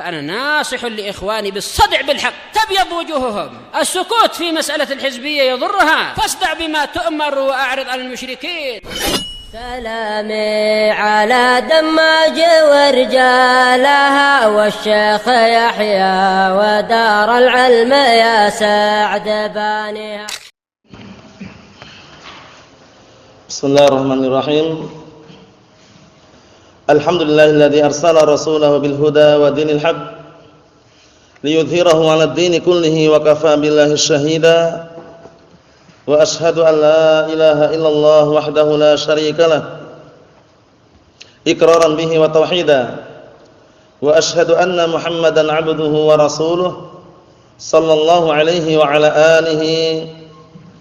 فأنا ناصح لإخواني بالصدع بالحق تبيض وجوههم. السكوت في مسألة الحزبية يضرها، فاصدع بما تؤمر وأعرض عن المشركين. سلامي على دماج ورجالها والشيخ يحيى ودار العلم يا سعد بانيها. بسم الله الرحمن الرحيم. الحمد لله الذي أرسل رسوله بالهدى ودين الحق ليظهره على الدين كله وكفى بالله شهيدا. وأشهد أن لا إله إلا الله وحده لا شريك له إقرارا به وتوحيدا. وأشهد أن محمدا عبده ورسوله صلى الله عليه وعلى آله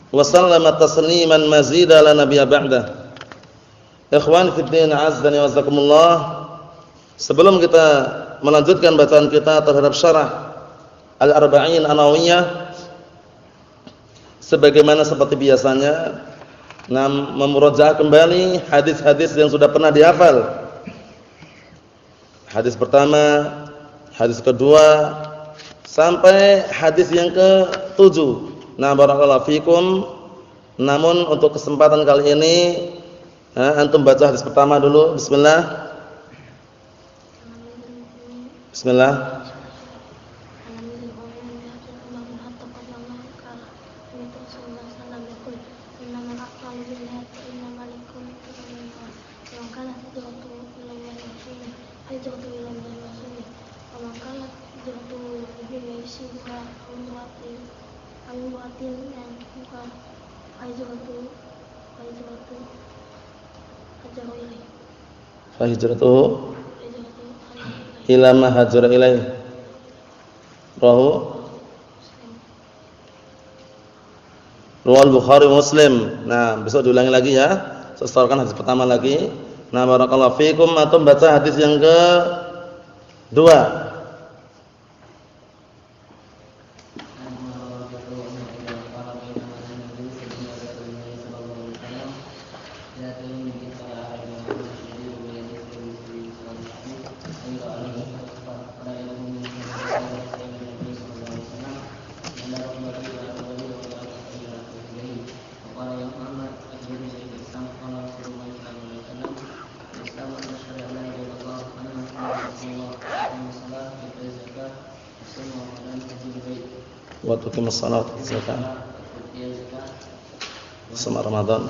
وسلم تسليما مزيدا لا نبي بعده. Ikhwan fiddin azdani wazakumullah. Sebelum kita melanjutkan bacaan kita terhadap syarah Al-Arba'in An-Nawawiyah, sebagaimana seperti biasanya, memurajaah kembali hadis-hadis yang sudah pernah dihafal. Hadis pertama, hadis kedua, sampai hadis yang ke-7. Nah, barakallahu fikum. Namun untuk kesempatan kali ini, antum baca hadis pertama dulu. Bismillah. Bismillah. Hijratuhu ila ma hajara ilaih. Rawahu Bukhari Muslim. Nah, besok diulangi lagi ya. Saya setorkan hadis pertama lagi. Nah, barakallahu fikum. Antum baca hadis yang kedua. Wa tuqimus shalah wa zakat sama Ramadan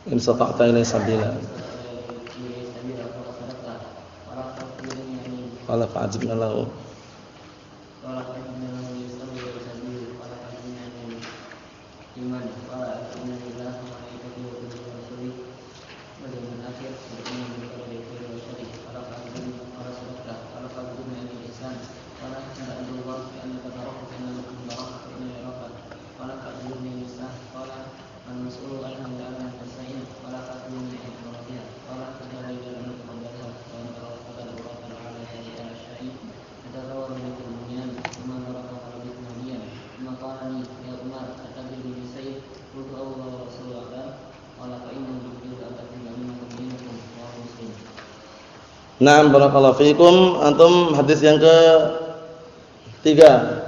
in sata'ta ilaihi sabila qala fa'ajibna lahu Naam barakallahu fikum. Antum hadis yang ketiga.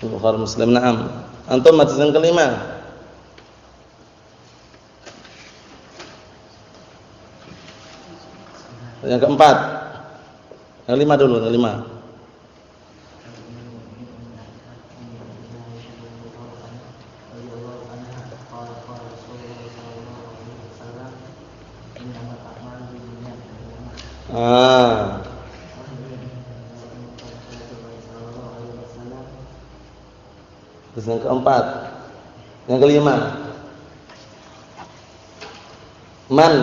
Bukhari Muslim. Naam. Antum hadis yang kelima. Yang keempat. Yang lima dulu, yang lima. Terus yang keempat. Yang kelima. Man.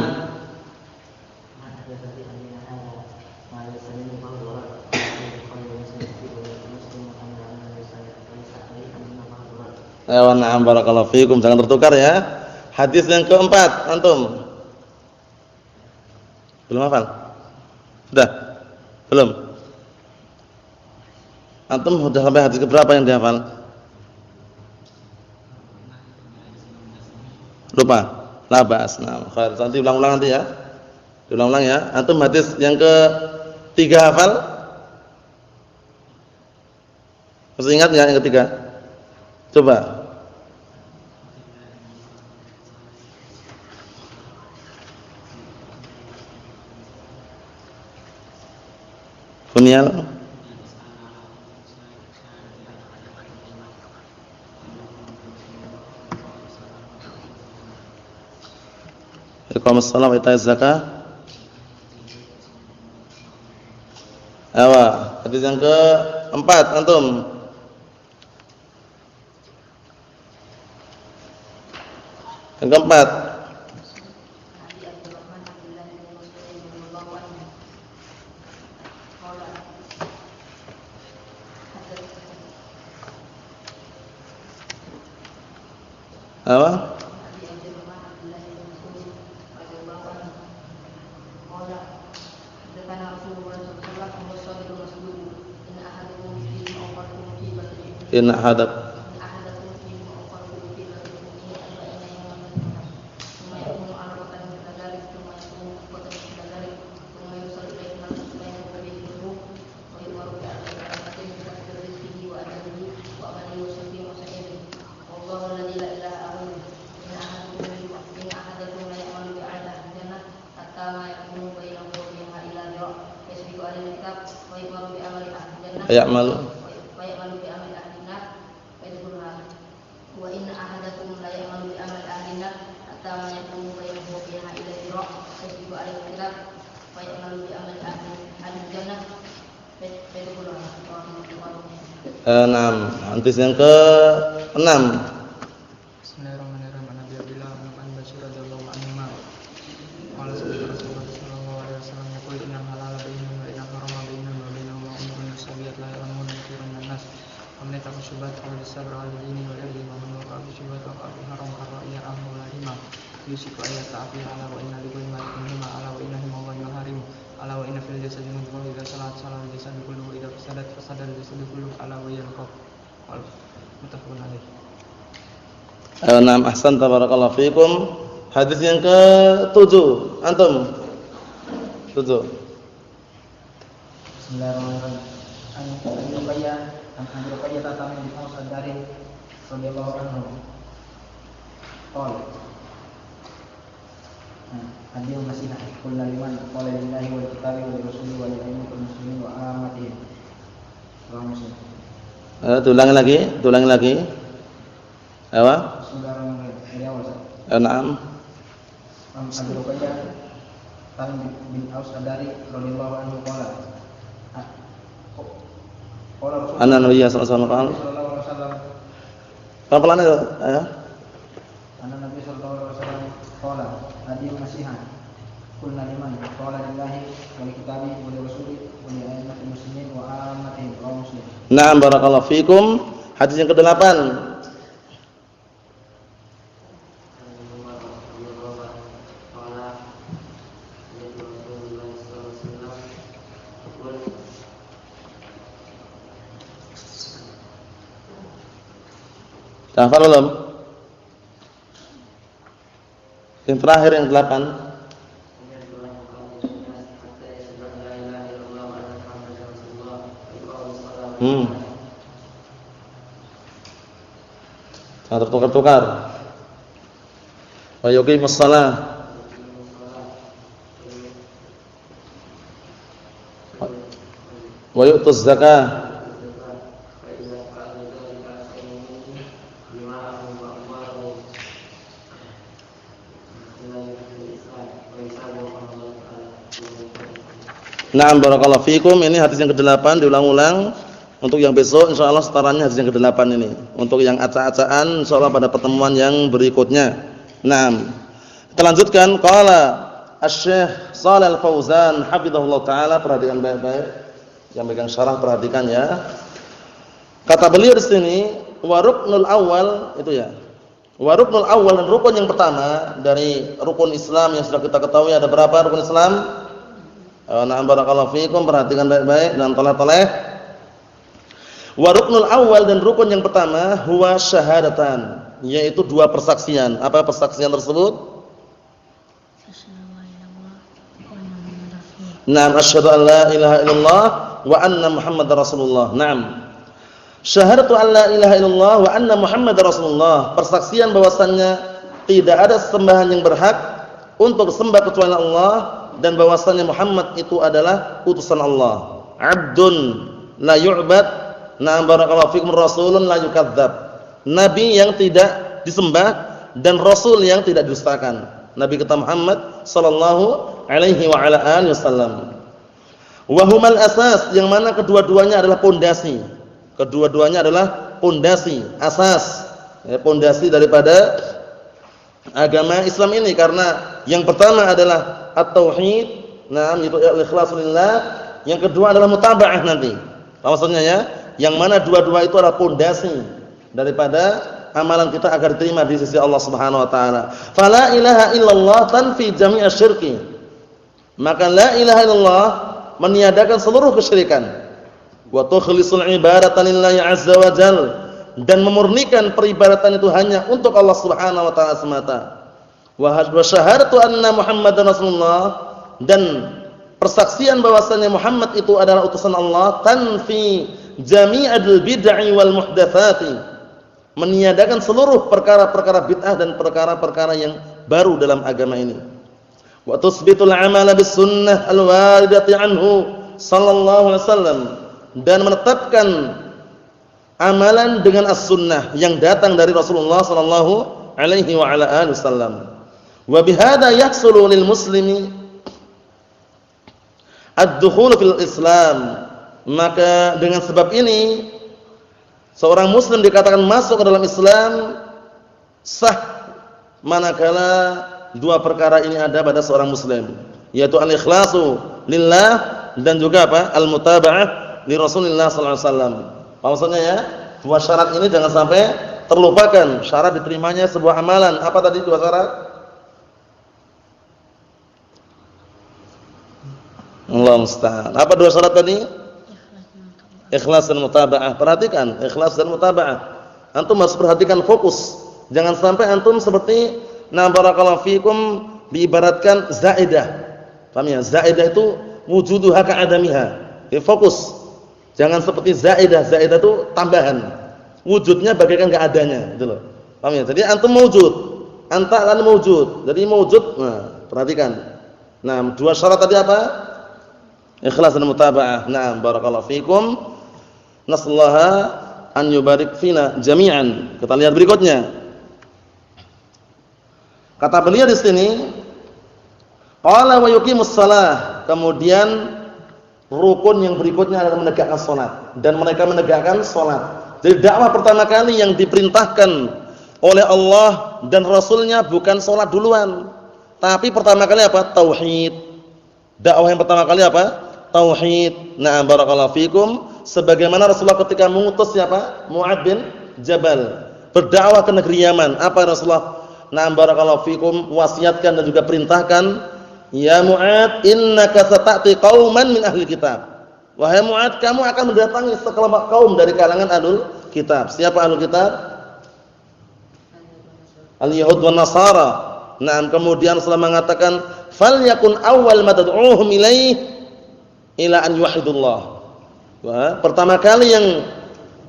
Ya, na'am barakallahu fikum. Jangan tertukar ya. Hadis yang keempat, antum. Belum hafal? Sudah? Belum? Antum sudah sampai hadis keberapa yang dihafal? Lupa? Labas. Nah, nanti ulang-ulang nanti ya. Diulang-ulang ya. Antum hadis yang ketiga hafal? Masih ingat enggak yang ketiga? Coba. Kunyal. Iqamus shalah wa itaiz zakah. Hadis yang keempat antum. Yang keempat. Apa? In hadap ya'mal Enam. Hadis yang ke-6. Bismillahirrahmanirrahim. An Abi Abdillah an Bashir radhiyallahu anhu. Qala Rasulullah sallallahu alaihi wasallam yaqul innal halala bainana wa innal harama bainana wa bainahum umurun sabiyat la ya'lamun katsiran min nas. Amna takusubat wa sabr al-dini wa irdi wa man waqa'a syubhat wa haram qara'iyya ahlu lahima. Yusiku ayat ta'fi ala wa inna likulli malikin hima ala wa inna hima wa yuharim. Ala wa inna fil jasadi mudghah idza salat salat jasadu kulluhu idza fasada jasadu kulluhu ala wa yanqab. Muttafaqun alaih. Naam ahsan tabarakallahu fikum. Hadis yang ke-7 antum. 7. Bismillahirrahmanirrahim. An Ruqayyah tatamim bi Hasan dari radhiyallahu anhu. Qala Hadil masih kullu liman qala lillahi wal kitabi wal rasuli wal a'immati muslimin wa amatihim. Muslim. Ulangi lagi. Apa? Naam. An Ruqayyah tatamim bin Hasan dari radhiyallahu anhu qala Anna Nabi sallallahu alaihi wasallam. Pelan-pelan ya. Anna Nabi sallallahu alaihi wasallam qala hadil masihan kullu liman qala lillahi wal kitabi wal rasuli wal a'immati muslimin wa amatihim. Muslim. Naam barakallahu fikum. Hadis yang ke-8. Hafal belum? Yang terakhir yang 8. Jangan tertukar-tukar. Wa yuqimus shalah. Wa yu'tuz zakah. Na'am barakallahu fikum. Ini hadis yang ke-8 diulang-ulang. Untuk yang besok insyaallah setaranya hadis yang ke-8 ini. Untuk yang acak-acakan insyaallah pada pertemuan yang berikutnya. Naam. Kita lanjutkan qala Asy-Syaikh Shalal Fauzan hafizahullah taala, perhatikan baik-baik. Yang pegang syarah perhatikan ya. Kata beliau di sini, wa ruknul awal itu ya. Wa ruknul awal, dan rukun yang pertama dari rukun Islam yang sudah kita ketahui ada berapa rukun Islam? Na'am barakallahu fikum, perhatikan baik-baik dan toleh-toleh. Wa ruknul awal, dan rukun yang pertama huwa syahadatan, yaitu dua persaksian. Apa persaksian tersebut? Naam, asyhadu an la ilaha illallah wa anna Muhammadar Rasulullah. Naam. Syahadatu an la ilaha illallah wa anna Muhammadar Rasulullah. Persaksian bahwasannya tidak ada sembahan yang berhak untuk disembah kecuali Allah, dan bahwasannya Muhammad itu adalah utusan Allah. Abdun la yu'bad, na'am barakallahu fikum, rasulun la yukadzdzab. Nabi yang tidak disembah dan rasul yang tidak didustakan. Nabi kita Muhammad sallallahu alaihi wa ala alihi wasallam. Wa humal asas, yang mana kedua-duanya adalah pondasi. Kedua-duanya adalah pondasi, asas, pondasi daripada agama Islam ini, karena yang pertama adalah at-tauhid, nah itu al-ikhlas lillah, yang kedua adalah mutaba'ah nanti. Maksudnya ya, yang mana dua-dua itu adalah pondasi daripada amalan kita agar diterima di sisi Allah Subhanahu wa taala. Fala ilaha illallah tanfi jami' asyirki. Maka la ilaha illallah meniadakan seluruh kesyirikan. Wa tukhlisul ibadata lillahi azza wa jalla, dan memurnikan peribadatan itu hanya untuk Allah Subhanahu wa taala semata. Wa syahadatu anna Muhammadar Rasulullah, dan persaksian bahwasanya Muhammad itu adalah utusan Allah, tanfi jami'al bid'ah wal muhdatsati, meniadakan seluruh perkara-perkara bid'ah dan perkara-perkara yang baru dalam agama ini. Wa tusbitul amala bis sunnah al waridati anhu sallallahu alaihi wasallam, dan menetapkan amalan dengan as-sunnah yang datang dari Rasulullah sallallahu alaihi wa ala alihi wasallam. Wa bihadza yahsulu lil muslimi ad-dukhul fil Islam. Maka dengan sebab ini seorang muslim dikatakan masuk ke dalam Islam sah manakala dua perkara ini ada pada seorang muslim, yaitu al-ikhlasu lillah dan juga apa? Al-mutaba'ah li Rasulillah sallallahu alaihi wasallam. Maksudnya ya, dua syarat ini jangan sampai terlupakan. Syarat diterimanya sebuah amalan. Apa tadi dua syarat? Allah musta'an. Apa dua syarat tadi? Ikhlas dan mutaba'ah. Perhatikan, ikhlas dan mutaba'ah. Antum harus perhatikan, fokus. Jangan sampai antum seperti na barakallahu fikum diibaratkan zaidah. Paham ya? Zaidah itu wujuduha ka'adamiha. Fokus. Jangan seperti zaidah. Zaidah itu tambahan. Wujudnya bagaikan enggak adanya, gitu loh. Paham ya? Jadi antum mawjud. Anta kan mawjud. Jadi mawjud. Nah, perhatikan. Nah, dua syarat tadi apa? Ikhlas dan mutaba'ah. Naam barakallahu fikum. Nasallaha an yubarik fina jami'an. Kita lihat berikutnya. Kata beliau di sini, qala wa yuqimus shalah. Kemudian rukun yang berikutnya adalah menegakkan salat, dan mereka menegakkan salat. Jadi dakwah pertama kali yang diperintahkan oleh Allah dan Rasulnya bukan salat duluan, tapi pertama kali apa? Tauhid. Dakwah yang pertama kali apa? Tauhid. Na'am barakallahu fikum. Sebagaimana Rasulullah ketika mengutus siapa? Mu'adz bin Jabal berdakwah ke negeri Yaman. Apa Rasulullah? Na'am barakallahu fikum wasiatkan dan juga perintahkan, ya Mu'adz, innaka sata'ti qauman min ahli kitab. Wahai Mu'adz, kamu akan mendatangi sekelompok kaum dari kalangan ahlul kitab. Siapa ahlul kitab? Al-Yahud wan Nasara. Na'am, kemudian Rasulullah mengatakan, falyakun awwal ma tad'uuhum ilaih ila an yuwahhidullah. Wah, pertama kali yang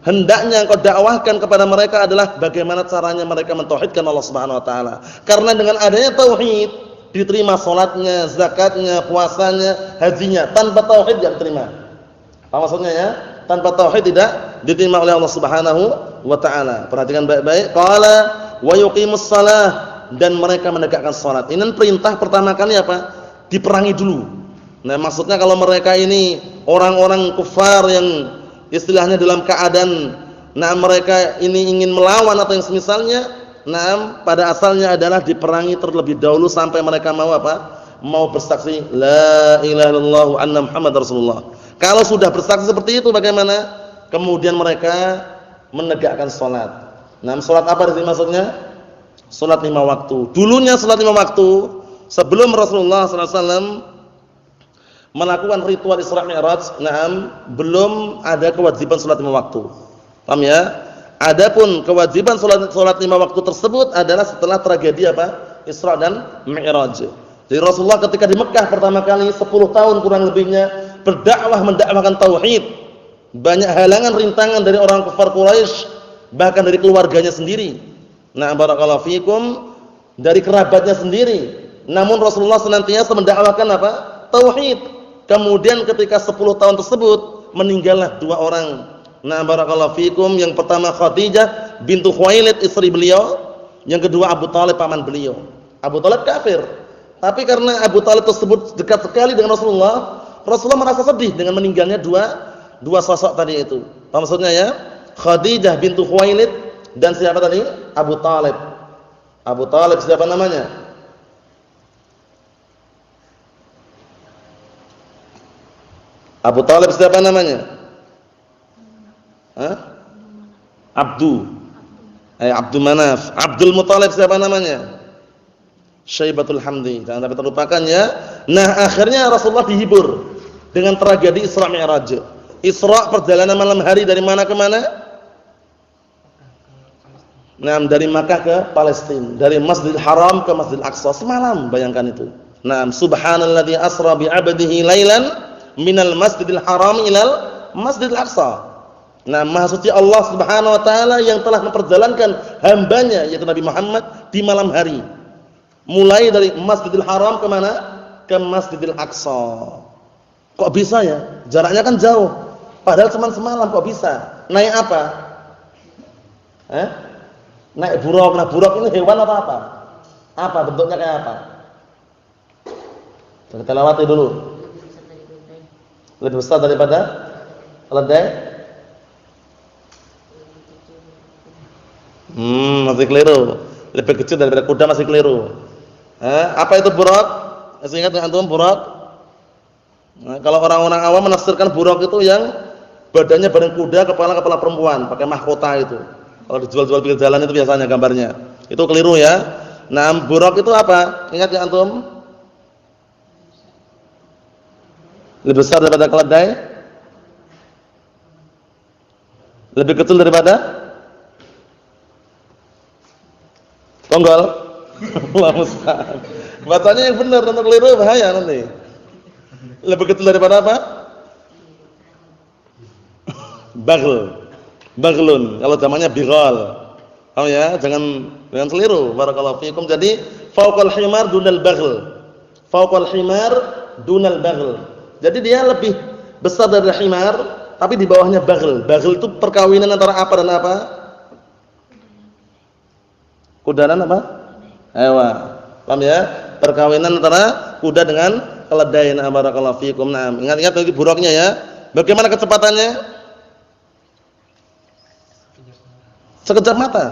hendaknya engkau dakwahkan kepada mereka adalah bagaimana caranya mereka mentauhidkan Allah Subhanahu wa taala. Karena dengan adanya tauhid diterima salatnya, zakatnya, puasanya, hajinya. Tanpa tauhid tidak diterima. Apa maksudnya ya? Tanpa tauhid tidak diterima oleh Allah Subhanahu wa taala. Perhatikan baik-baik. Qala wa yuqimus shalah, dan mereka menegakkan salat. Ini perintah pertama kali apa? Diperangi dulu. Nah, maksudnya kalau mereka ini orang-orang kufar yang istilahnya dalam keadaan mereka ini ingin melawan atau yang semisalnya, pada asalnya adalah diperangi terlebih dahulu sampai mereka mau apa? Mau bersaksi la ilaha illallah wa anna Muhammadar Rasulullah. Kalau sudah bersaksi seperti itu bagaimana? Kemudian mereka menegakkan salat. Nah, salat apa di sini maksudnya? Salat 5 waktu. Dulunya salat 5 waktu sebelum Rasulullah SAW melakukan ritual Isra Mi'raj, belum ada kewajiban salat 5 waktu. Paham ya? Adapun kewajiban salat 5 waktu tersebut adalah setelah tragedi apa? Isra dan Mi'raj. Jadi Rasulullah ketika di Mekah pertama kali 10 tahun kurang lebihnya berdakwah mendakwahkan tauhid. Banyak halangan rintangan dari orang kafir Quraisy, bahkan dari keluarganya sendiri. Nah, barakallahu fikum, dari kerabatnya sendiri. Namun Rasulullah senantiasa mendakwahkan apa? Tauhid. Kemudian ketika 10 tahun tersebut meninggallah 2 orang. Nah, barakallahu fikum, yang pertama Khadijah bintu Khuwailid istri beliau, yang kedua Abu Thalib paman beliau. Abu Thalib kafir. Tapi karena Abu Thalib tersebut dekat sekali dengan Rasulullah, Rasulullah merasa sedih dengan meninggalnya dua sosok tadi itu. Apa maksudnya ya? Khadijah bintu Khuwailid dan siapa tadi? Abu Thalib. Abu Thalib siapa namanya? Abu Thalib siapa namanya? Abdul Manaf. Abdul Muthalib siapa namanya? Syaibatul Hamdi. Jangan sampai terlupakan ya. Nah, akhirnya Rasulullah dihibur dengan tragedi Isra Mi'raj. Isra perjalanan malam hari dari mana ke mana? Nah, dari Makkah ke Palestina, dari Masjidil Haram ke Masjidil Aqsa semalam, bayangkan itu. Nah, subhanalladzi asra bi 'abdihi lailan minal Masjidil Haram ilal Masjidil Aqsa. Nah, Maha Suci Allah Subhanahu wa taala yang telah memperjalankan hambanya yaitu Nabi Muhammad di malam hari. Mulai dari Masjidil Haram ke mana? Ke Masjidil Aqsa. Kok bisa ya? Jaraknya kan jauh. Padahal cuma semalam kok bisa? Naik apa? Naik buruk. Nah, buruk ini hewan atau apa? Apa bentuknya kayak apa? Kita lewati dulu. Lebih besar daripada keledai? Masih keliru. Lebih kecil daripada kuda masih keliru. Apa itu buruk? Masih ingat antum buruk? Nah, kalau orang-orang awam menafsirkan buruk itu yang badannya badan kuda, kepala perempuan, pakai mahkota itu. Kalau dijual-jual pinggir jalan itu biasanya gambarnya. Itu keliru ya. Nah, buruk itu apa? Ingat ya antum? Lebih besar daripada keledai? Lebih kecil daripada tonggol? Allah musta'an. Bacanya yang benar, nanti keliru bahaya nanti. Lebih kecil daripada apa? Baghlun. Kalau zamannya bighal. Paham ya? Jangan keliru. Barakallahu fikum. Jadi fauqal himar dunal baghl. Fauqal himar dunal baghl. Jadi dia lebih besar dari himar, tapi di bawahnya baghl. Baghl itu perkawinan antara apa dan apa? Kuda dan apa? Hewan. Paham ya? Perkawinan antara kuda dengan keledai. Nah, barakallahu fikum. Nah, ingat-ingat lagi buruknya ya. Bagaimana kecepatannya? Sekejap mata.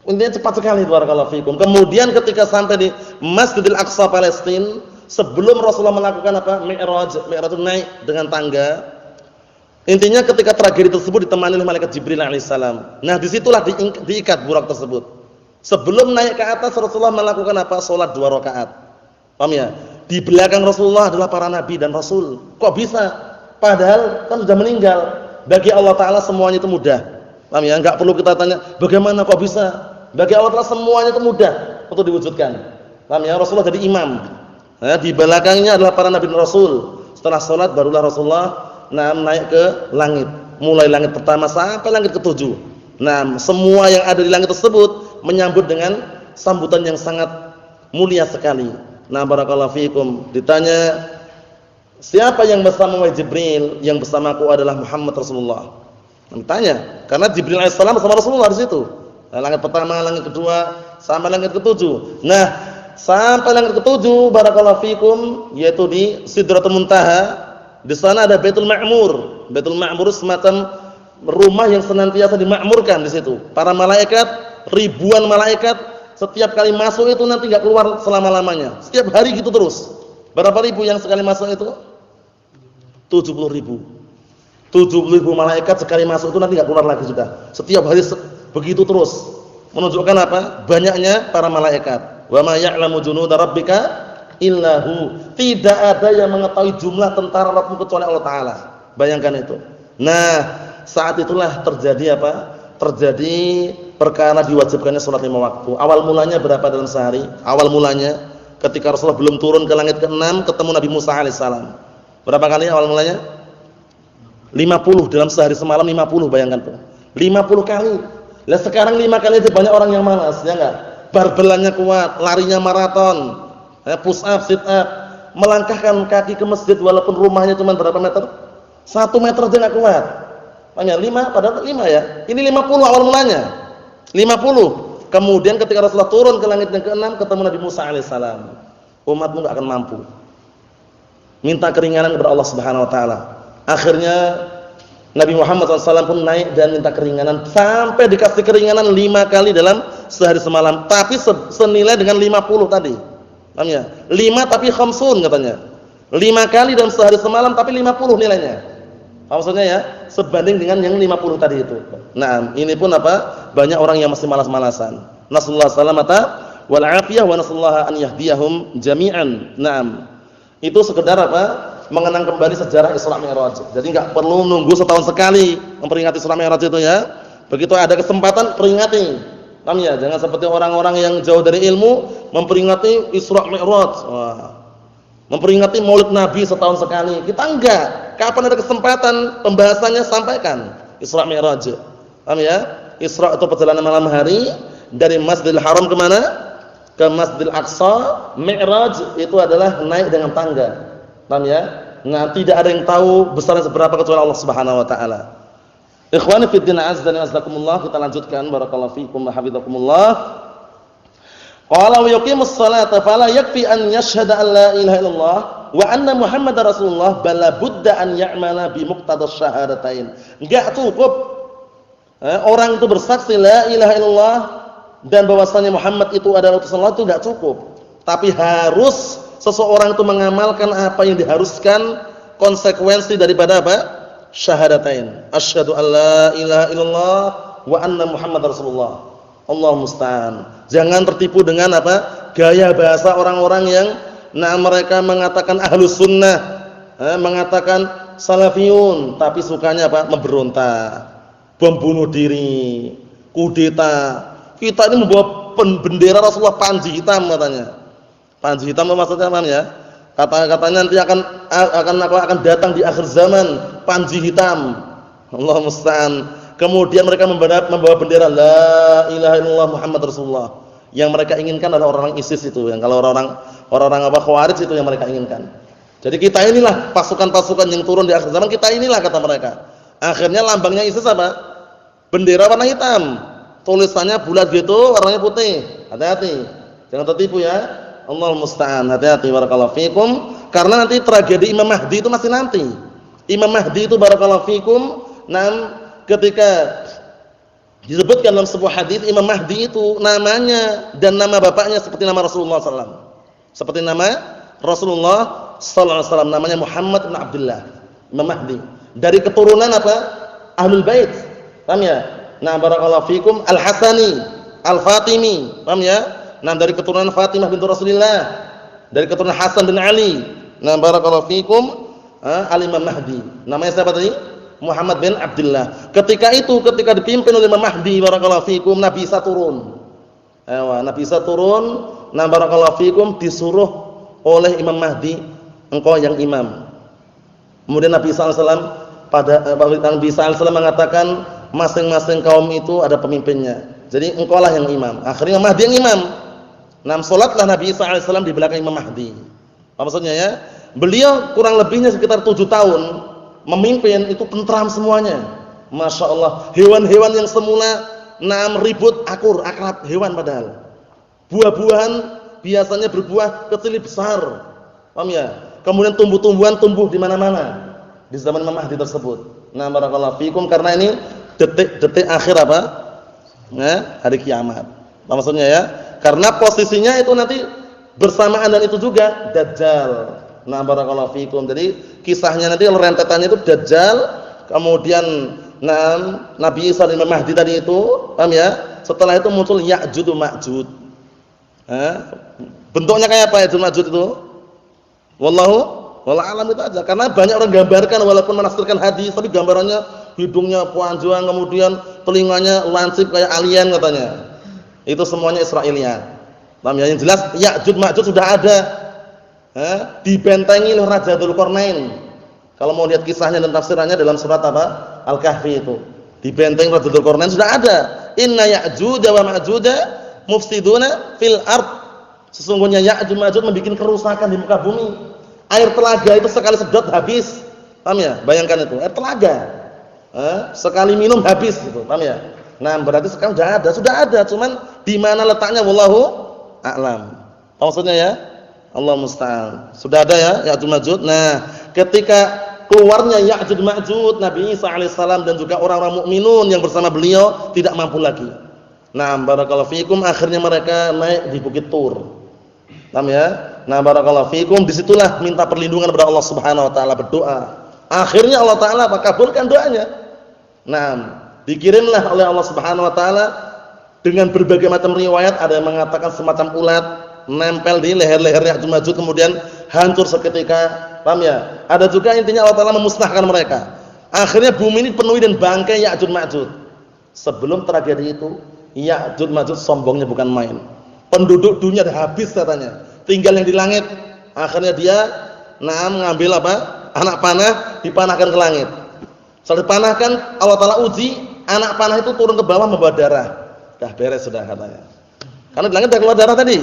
Intinya cepat sekali, barakallahu fikum. Kemudian ketika sampai di Masjidil Aqsa Palestina, sebelum Rasulullah melakukan apa? Mi'raj itu naik dengan tangga. Intinya ketika tragedi tersebut ditemani oleh malaikat Jibril alaihissalam. Nah, disitulah diikat burak tersebut. Sebelum naik ke atas, Rasulullah melakukan apa? Salat 2 rakaat. Paham ya? Di belakang Rasulullah adalah para nabi dan rasul. Kok bisa? Padahal kan sudah meninggal. Bagi Allah Taala semuanya itu mudah. Paham ya? Enggak perlu kita tanya bagaimana kok bisa. Bagi Allah Taala semuanya itu mudah untuk diwujudkan. Paham ya? Rasulullah jadi imam. Nah, di belakangnya adalah para nabi dan rasul. Setelah salat barulah Rasulullah naik ke langit. Mulai langit pertama sampai langit ke-7. Nah, semua yang ada di langit tersebut menyambut dengan sambutan yang sangat mulia sekali. Nah, barakallahu fikum. Ditanya, siapa yang bersama Jibril? Yang bersamaku adalah Muhammad Rasulullah. Ditanya, karena Jibril alaihissalam bersama Rasulullah di situ. Nah, langit pertama, langit kedua, sampai langit ke-7. Nah, sampai langit ke-7, barakallahu fikum, yaitu di Sidratul Muntaha. Di sana ada Baitul Ma'mur. Baitul Ma'mur semacam rumah yang senantiasa dimakmurkan di situ. Para malaikat, ribuan malaikat, setiap kali masuk itu nanti enggak keluar selama-lamanya. Setiap hari gitu terus. Berapa ribu yang sekali masuk itu? 70.000. 70.000 malaikat sekali masuk itu nanti enggak keluar lagi sudah. Setiap hari begitu terus. Menunjukkan apa? Banyaknya para malaikat. Wa ma ya'lamu junuda rabbika illahu. Tidak ada yang mengetahui jumlah tentara Rabbmu kecuali Allah taala. Bayangkan itu. Nah, saat itulah terjadi apa? Terjadi perkara diwajibkannya salat 5 waktu. Awal mulanya berapa dalam sehari? Awal mulanya ketika Rasulullah belum turun ke langit ke-6 ketemu Nabi Musa alaihissalam. Berapa kali awal mulanya? 50 dalam sehari semalam 50, bayangkan tuh. 50 kali. Lah sekarang 5 kali aja banyak orang yang malas, ya enggak? Barbelannya kuat, larinya maraton, push up, sit up, melangkahkan kaki ke masjid walaupun rumahnya cuma berapa meter? 1 meter aja enggak kuat. Hanya 5, padahal 5 ya. Ini 50 awal mulanya. 50. Kemudian ketika Rasulullah turun ke langit yang ke-6 ketemu Nabi Musa alaihissalam. Umatmu enggak akan mampu. Minta keringanan kepada Allah Subhanahu wa taala. Akhirnya Nabi Muhammad SAW pun naik dan minta keringanan sampai dikasih keringanan 5 kali dalam sehari semalam. Tapi senilai dengan 50 tadi. Paham ya? 5 tapi khamsun katanya. 5 kali dalam sehari semalam tapi 50 nilainya. Maksudnya ya, sebanding dengan yang 50 tadi itu. Nah, ini pun apa? Banyak orang yang masih malas-malasan. Nasallahu salamata wal afiyah wa nasallaha an yahdiyahum jami'an. Naam. Itu sekedar apa? Mengenang kembali sejarah Isra Mi'raj. Jadi enggak perlu nunggu setahun sekali memperingati Isra Mi'raj itu ya. Begitu ada kesempatan peringati. Paham ya? Jangan seperti orang-orang yang jauh dari ilmu memperingati Isra Mi'raj. Memperingati Maulid Nabi setahun sekali. Kita enggak. Kapan ada kesempatan pembahasannya sampaikan Isra Mi'raj. Paham ya? Isra itu perjalanan malam hari dari Masjidil Haram ke mana? Ke Masjidil Aqsa. Mi'raj itu adalah naik dengan tangga. Paham ya? Nah, tidak ada yang tahu besarnya seberapa kecuali Allah Subhanahu wa taala. Ikhwani fid din azza wa jazakumullah, kita lanjutkan barakallahu fikum wa hafizakumullah. Qala wa yuqimus salata fala yakfi an yashhada an la ilaha illallah wa anna Muhammadar Rasulullah bal budda an ya'mala bi muqtadas syahadatain. Enggak cukup orang itu bersaksi la ilaha illallah dan bahwasanya Muhammad itu adalah utusan Allah, itu enggak cukup. Tapi harus seseorang itu mengamalkan apa yang diharuskan, konsekuensi daripada apa? Syahadatain. Asyhadu an la ilaha illallah wa anna Muhammadar Rasulullah. Allah musta'an. Jangan tertipu dengan apa? Gaya bahasa orang-orang yang mereka mengatakan ahlus sunnah, mengatakan salafiyun, tapi sukanya apa? Memberontak, membunuh diri, kudeta. Kita ini membawa bendera Rasulullah panji hitam katanya. Panji hitam maksudnya apa ya? Kata-katanya nanti akan datang di akhir zaman panji hitam. Allah musta'an. Kemudian mereka membawa bendera la ilaha illallah Muhammad Rasulullah. Yang mereka inginkan adalah orang-orang ISIS itu, yang kalau orang-orang apa Khawarij itu yang mereka inginkan. Jadi kita inilah pasukan-pasukan yang turun di akhir zaman, kita inilah kata mereka. Akhirnya lambangnya ISIS apa? Bendera warna hitam. Tulisannya bulat gitu, warnanya putih. Hati-hati. Jangan tertipu ya. Allah musta'an, hati-hati barakallahu fikum, karena nanti tragedi Imam Mahdi itu masih nanti. Imam Mahdi itu barakallahu fikum, ketika disebutkan dalam sebuah hadis Imam Mahdi itu namanya dan nama bapaknya seperti nama Rasulullah SAW. Seperti nama Rasulullah SAW, namanya Muhammad bin Abdullah. Imam Mahdi dari keturunan apa? Ahlul Bait. Paham ya? Nah, barakallahu fikum, Al-Hasani, Al-Fatimi. Paham ya? Nah, dari keturunan Fatimah bintu Rasulullah, dari keturunan Hasan bin Ali. Nah, barakallahu fikum, Al-Imam Mahdi. Namanya siapa tadi? Muhammad bin Abdullah. Ketika dipimpin oleh Imam Mahdi, barakallahu fikum, Nabi Isa turun. Nabi Isa turun, nah barakallahu fikum, disuruh oleh Imam Mahdi, engkau yang imam. Kemudian Nabi Isa AS mengatakan, masing-masing kaum itu ada pemimpinnya. Jadi engkau lah yang imam. Akhirnya Mahdi yang imam. Salatlah Nabi Isa AS di belakang Imam Mahdi. Apa maksudnya ya? Beliau kurang lebihnya sekitar 7 tahun memimpin, itu tentram semuanya. Masya Allah. Hewan-hewan yang semula ribut, akrab hewan padahal. Buah-buahan biasanya berbuah kecil besar. Paham ya? Kemudian tumbuh-tumbuhan tumbuh di mana-mana di zaman Imam Mahdi tersebut. Nah, barakallahu fikum, karena ini detik-detik akhir apa? Hari kiamat. Apa maksudnya ya? Karena posisinya itu nanti bersamaan dan itu juga Dajjal. Nah, barakallahu fikum. Jadi kisahnya nanti rentetannya itu Dajjal, kemudian Nabi Isa dan Imam Mahdi tadi itu, paham ya? Setelah itu muncul Ya'juj dan Ma'juj. Bentuknya kayak apa Ya'juj Ma'juj itu? Wallahu alam itu aja. Karena banyak orang gambarkan walaupun menafsirkan hadis, tapi gambarannya hidungnya panjang, kemudian telinganya lancip kayak alien katanya. Itu semuanya Israiliyat. Paham ya? Yang jelas Ya'juj Ma'juj sudah ada. Dibentengi oleh Raja Dzulqarnain. Kalau mau lihat kisahnya dan tafsirannya dalam surat apa? Al-Kahfi itu. Dibentengi Raja Dzulqarnain sudah ada. Inna Ya'juj wa Ma'juj mufsiduna fil ard. Sesungguhnya Ya'juj Ma'juj membuat kerusakan di muka bumi. Air telaga itu sekali sedot habis. Paham ya? Bayangkan itu, air telaga. Sekali minum habis gitu. Paham ya? Nah, berarti sekarang sudah ada, cuman di mana letaknya wallahu a'lam. Maksudnya ya? Allah musta'an. Sudah ada ya Ya'juj Ma'juj. Nah, ketika keluarnya Ya'juj Ma'juj, Nabi Isa alaihissalam dan juga orang-orang mukminun yang bersama beliau tidak mampu lagi. Nah, barakallahu fikum, akhirnya mereka naik di Bukit Tur. Paham ya? Nah, barakallahu fikum, disitulah minta perlindungan kepada Allah Subhanahu wa taala, berdoa. Akhirnya Allah taala kabulkan doanya. Nah, dikirimlah oleh Allah Subhanahu wa taala dengan berbagai macam riwayat, ada yang mengatakan semacam ulat nempel di leher-leher Ya'juj Ma'juj kemudian hancur seketika. Paham ya? Ada juga intinya Allah taala memusnahkan mereka. Akhirnya bumi ini penuhi dan bangkai Ya'juj Ma'juj. Sebelum tragedi itu, Ya'juj Ma'juj sombongnya bukan main. Penduduk dunia dah habis katanya. Tinggal yang di langit. Akhirnya dia ngambil apa? Anak panah, dipanahkan ke langit. Setelah dipanahkan, Allah taala uji, anak panah itu turun ke bawah membawa darah. Dah beres sudah katanya. Karena di langit dah keluar darah tadi.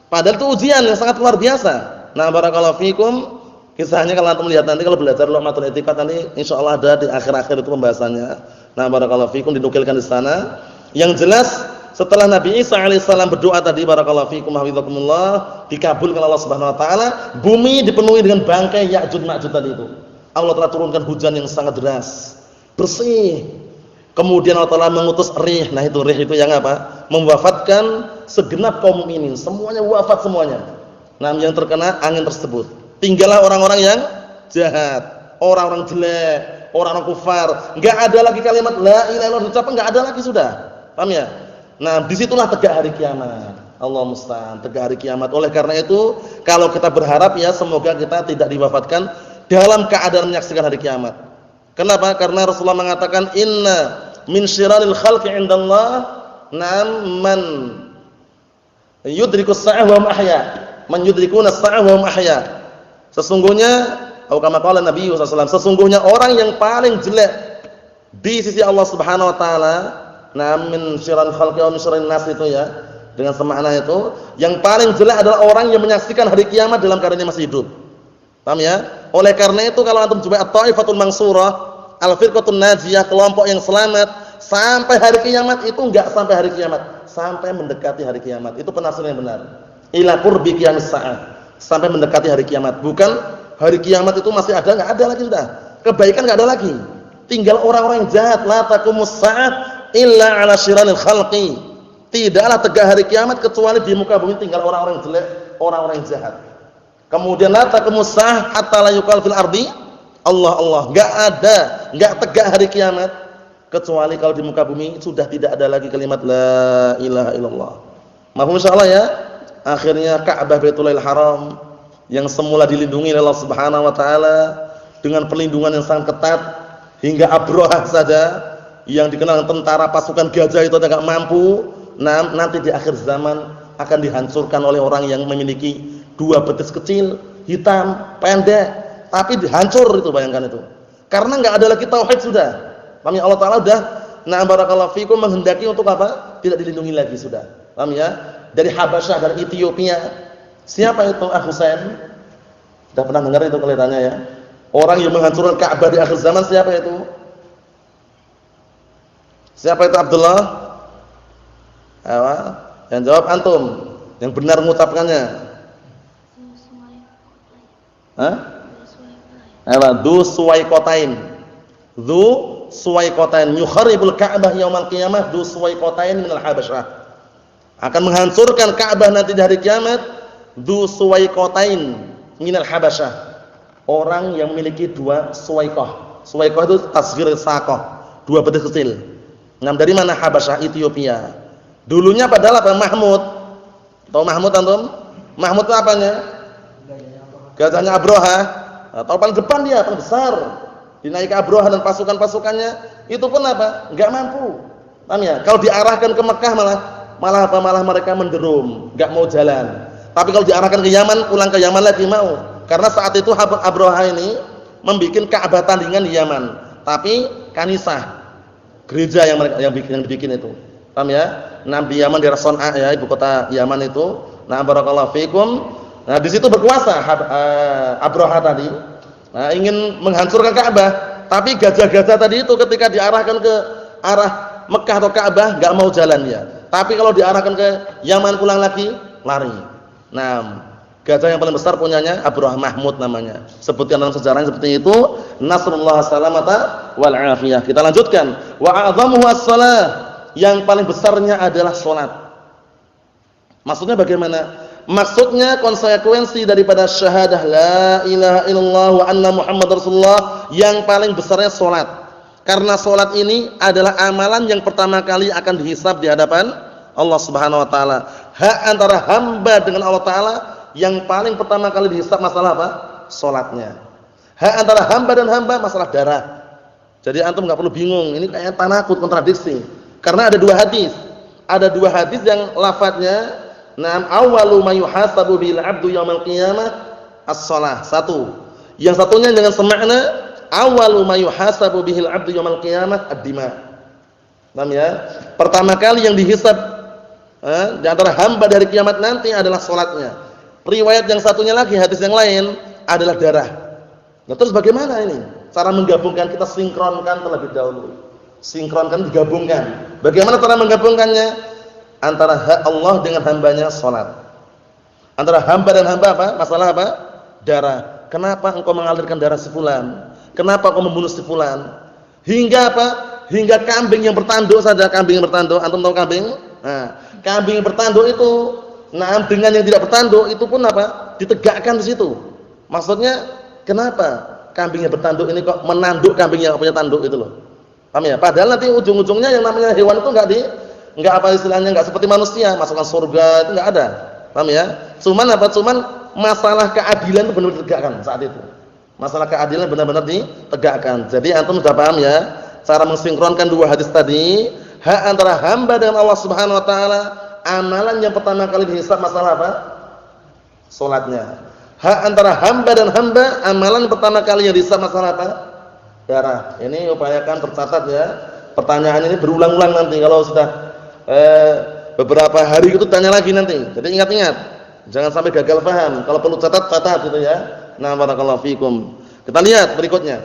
Padahal itu ujian yang sangat luar biasa. Nah, barakallahu fikum, kisahnya kalau antum lihat nanti kalau belajar Lumatul I'tiqad nanti insyaallah ada di akhir-akhir itu pembahasannya. Nah, barakallahu fikum dinukilkan di sana. Yang jelas setelah Nabi Isa alaihissalam berdoa tadi, barakallahu fikum hafizakumullah, dikabulkan Allah Subhanahu wa taala, bumi dipenuhi dengan bangkai Ya'juj Ma'juj tadi itu. Allah telah turunkan hujan yang sangat deras, bersih. Kemudian Allah taala mengutus rih. Nah, itu rih itu yang apa? Mewafatkan segenap kaum mukminin, semuanya wafat semuanya. Nah, yang terkena angin tersebut. Tinggallah orang-orang yang jahat, orang-orang jelek, orang-orang kufar. Enggak ada lagi kalimat la ilaha illallah diucapkan, enggak ada lagi sudah. Paham ya? Nah, disitulah tegak hari kiamat. Allah musta'an, tegak hari kiamat. Oleh karena itu, kalau kita berharap ya semoga kita tidak diwafatkan dalam keadaan menyaksikan hari kiamat. Kenapa? Karena Rasulullah mengatakan inna min syiraril khalqi 'indallah man yudrikus sa'ah wa hum ahya. Man yudrikuna sa'ah wa hum ahya. Sesungguhnya atau kama qala Nabi sallallahu alaihi wasallam, sesungguhnya orang yang paling jelek di sisi Allah Subhanahu wa taala, min syiraril khalqi wa min syirrin nas itu ya, dengan semakna itu, yang paling jelek adalah orang yang menyaksikan hari kiamat dalam keadaannya masih hidup. Paham ya? Oleh karena itu kalau antum coba at-Thaifatul Mansurah, al-firqatun najiyah, kelompok yang selamat, sampai hari kiamat itu enggak sampai hari kiamat, sampai mendekati hari kiamat. Itu penafsiran yang benar. Ila qurbi qiyamis saah, sampai mendekati hari kiamat. Bukan hari kiamat itu masih ada, enggak ada lagi sudah. Kebaikan enggak ada lagi. Tinggal orang-orang yang jahat. La taqumus saah illa 'ala syiraril khalqi. Tidaklah tegak hari kiamat kecuali di muka bumi tinggal orang-orang yang jelek, orang-orang yang jahat. Kemudian la taqumus saah hatta la yuqal fil ardi Allah. Enggak tegak hari kiamat kecuali kalau di muka bumi sudah tidak ada lagi kalimat la ilaha illallah. Mahfum insyaallah ya. Akhirnya Ka'bah Baitullahil Haram yang semula dilindungi oleh Allah Subhanahu wa taala dengan perlindungan yang sangat ketat, hingga Abrahah saja yang dikenal tentara pasukan gajah itu enggak mampu. Nah, nanti di akhir zaman akan dihancurkan oleh orang yang memiliki dua betis kecil, hitam, pendek, tapi dihancur itu, bayangkan itu. Karena enggak ada lagi tauhid sudah. Paham ya? Allah taala sudah barakallahu fikum menghendaki untuk apa? Tidak dilindungi lagi sudah. Paham ya? Dari Habasyah, dari Ethiopia. Siapa itu? Husain. Sudah pernah dengar itu kelihatannya ya. Orang yang menghancurkan Ka'bah di akhir zaman siapa itu? Siapa itu Abdullah? Yang jawab antum. Yang benar mengucapkannya. Du Suwaikotain. Du Suwaikotain yukharibul Ka'bah yaumal qiyamah du Suwaikotain minal Habasyah. Akan menghancurkan Ka'bah nanti di hari kiamat du Suwaikotain minal Habasyah. Orang yang memiliki dua suwaikoh. Suwaikoh itu tasghir saqah, dua betis kecil. Nah, dari mana? Habasyah, Ethiopia. Dulunya padahal apa? Mahmud. Tahu Mahmud antum? Mahmud itu apanya? Gajahnya Abraha. Tahu paling depan dia, paling besar. Dinaiki Abraha dan pasukan-pasukannya, itu pun apa? Enggak mampu. Paham ya? Kalau diarahkan ke Mekah malah mereka menderum, enggak mau jalan. Tapi kalau diarahkan ke Yaman, pulang ke Yaman lagi mau. Karena saat itu Abraha ini membikin Ka'bah tandingan di Yaman. Tapi kanisah, gereja yang dibikin itu. Paham ya? Nah, di Yaman, daerah Son'a ya, ibu kota Yaman itu. Nah, barakallahu fikum. Nah, di situ berkuasa Abraha tadi. Nah, ingin menghancurkan Ka'bah, tapi gajah-gajah tadi itu ketika diarahkan ke arah Mekah atau Ka'bah enggak mau jalan dia. Tapi kalau diarahkan ke Yaman pulang lagi lari. Nah, gajah yang paling besar punyanya Abraha, Mahmud namanya. Sebutkan dalam sejarahnya seperti itu. Nasrullah salamata wal afiyah. Kita lanjutkan. Wa a'dhamuhu as-shalah. Yang paling besarnya adalah salat. Maksudnya bagaimana? Maksudnya konsekuensi daripada syahadah la ilaha illallah wa anna Muhammad Rasulullah yang paling besarnya salat. Karena salat ini adalah amalan yang pertama kali akan dihisab di hadapan Allah Subhanahu wa taala. Hak antara hamba dengan Allah taala yang paling pertama kali dihisab masalah apa? Salatnya. Hak antara hamba dan hamba masalah darah. Jadi antum enggak perlu bingung, ini kayak tanakut, kontradiksi. Karena ada dua hadis. Ada dua hadis yang lafadznya Naam awwalu ma yuhasabu bil 'abdu yaumil qiyamah as-shalah. Satu. Yang satunya dengan semakna awwalu ma yuhasabu bihil 'abdu yaumil qiyamah ad-dima. Paham ya? Pertama kali yang dihisab di antara hamba dari kiamat nanti adalah salatnya. Riwayat yang satunya lagi, hadis yang lain adalah darah. Nah, terus bagaimana ini? Cara menggabungkan, kita sinkronkan terlebih dahulu. Sinkronkan, digabungkan. Bagaimana cara menggabungkannya? Antara hak Allah dengan hambanya salat. Antara hamba dan hamba apa? Masalah apa? Darah. Kenapa engkau mengalirkan darah si fulan? Kenapa engkau membunuh si fulan? Hingga apa? Hingga kambing yang bertanduk saja, kambing yang bertanduk. Antum tahu kambing? Nah, kambing yang bertanduk itu, nah dengan yang tidak bertanduk itu pun apa? Ditegakkan di situ. Maksudnya kenapa kambing yang bertanduk ini kok menanduk kambing yang punya tanduk itu loh? Paham ya? Padahal nanti ujung-ujungnya yang namanya hewan itu enggak apa istilahnya, enggak seperti manusia, masukkan surga itu enggak ada. Paham ya? Cuman apa? Cuman masalah keadilan itu benar-benar ditegakkan saat itu. Masalah keadilan benar-benar ditegakkan. Jadi antum sudah paham ya? Cara mensinkronkan dua hadis tadi, hak antara hamba dengan Allah Subhanahu wa taala, amalan yang pertama kali dihisab masalah apa? Salatnya. Hak antara hamba dan hamba, amalan pertama kali yang dihisab masalah apa? Darah. Ini upayakan tercatat ya. Pertanyaan ini berulang-ulang nanti kalau sudah beberapa hari itu tanya lagi nanti. Jadi ingat-ingat, jangan sampai gagal paham. Kalau perlu catat gitu ya. Nah, barakallahu fikum. Kita lihat berikutnya.